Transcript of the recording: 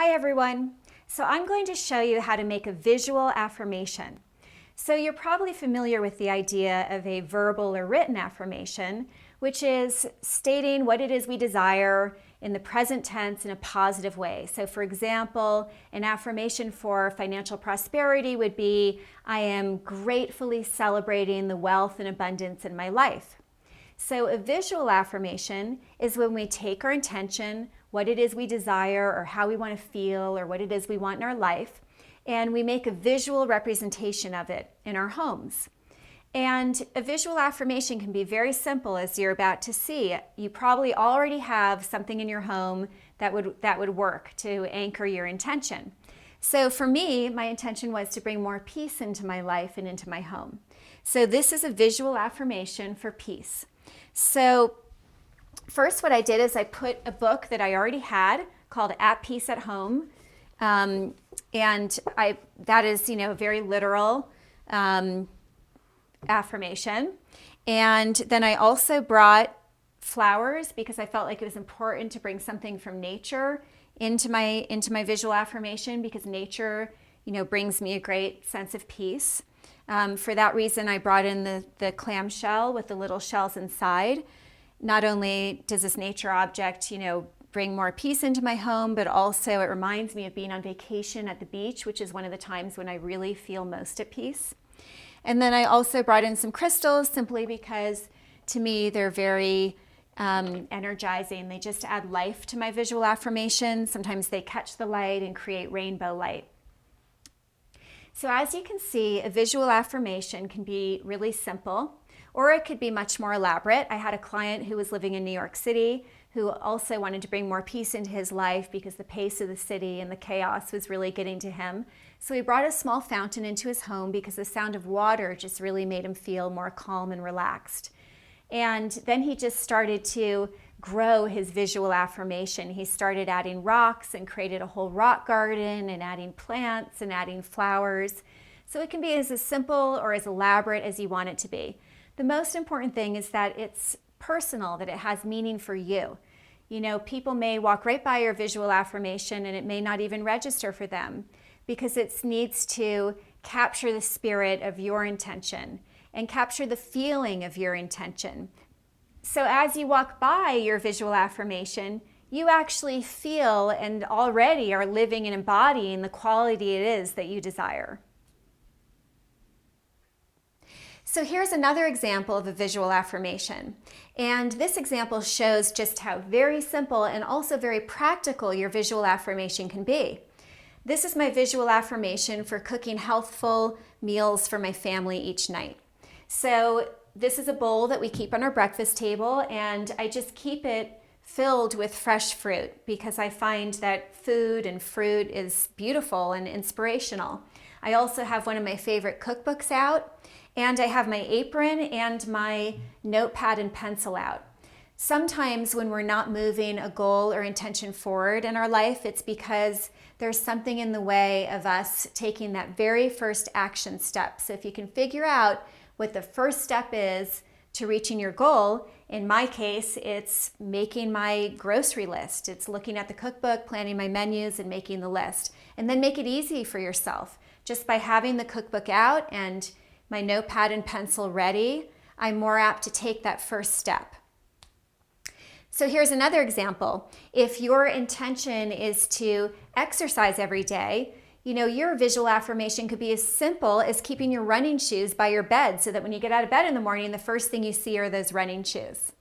Hi everyone. So I'm going to show you how to make a visual affirmation. So you're probably familiar with the idea of a verbal or written affirmation, which is stating what it is we desire in the present tense in a positive way. So for example, an affirmation for financial prosperity would be, I am gratefully celebrating the wealth and abundance in my life. So a visual affirmation is when we take our intention, what it is we desire or how we want to feel or what it is we want in our life, and we make a visual representation of it in our homes. And a visual affirmation can be very simple, as you're about to see. You probably already have something in your home that would work to anchor your intention. So for me, my intention was to bring more peace into my life and into my home. So this is a visual affirmation for peace. So first what I did is I put a book that I already had called At Peace at Home. And that is, a very literal affirmation. And then I also brought flowers because I felt like it was important to bring something from nature into my visual affirmation, because nature, brings me a great sense of peace. For that reason, I brought in the clamshell with the little shells inside. Not only does this nature object, bring more peace into my home, but also it reminds me of being on vacation at the beach, which is one of the times when I really feel most at peace. And then I also brought in some crystals simply because to me they're very energizing. They just add life to my visual affirmation. Sometimes they catch the light and create rainbow light. So as you can see, a visual affirmation can be really simple, or it could be much more elaborate. I had a client who was living in New York City who also wanted to bring more peace into his life because the pace of the city and the chaos was really getting to him. So he brought a small fountain into his home because the sound of water just really made him feel more calm and relaxed. And then he just started to grow his visual affirmation. He started adding rocks and created a whole rock garden and adding plants and adding flowers. So it can be as simple or as elaborate as you want it to be. The most important thing is that it's personal, that it has meaning for you. People may walk right by your visual affirmation and it may not even register for them because it needs to capture the spirit of your intention and capture the feeling of your intention. So as you walk by your visual affirmation, you actually feel and already are living and embodying the quality it is that you desire. So here's another example of a visual affirmation. And this example shows just how very simple and also very practical your visual affirmation can be. This is my visual affirmation for cooking healthful meals for my family each night. So this is a bowl that we keep on our breakfast table, and I just keep it filled with fresh fruit because I find that food and fruit is beautiful and inspirational. I also have one of my favorite cookbooks out, and I have my apron and my notepad and pencil out. Sometimes when we're not moving a goal or intention forward in our life, it's because there's something in the way of us taking that very first action step. So if you can figure out what the first step is to reaching your goal, in my case, it's making my grocery list. It's looking at the cookbook, planning my menus, and making the list. And then make it easy for yourself. Just by having the cookbook out and my notepad and pencil ready, I'm more apt to take that first step. So here's another example. If your intention is to exercise every day, your visual affirmation could be as simple as keeping your running shoes by your bed so that when you get out of bed in the morning, the first thing you see are those running shoes.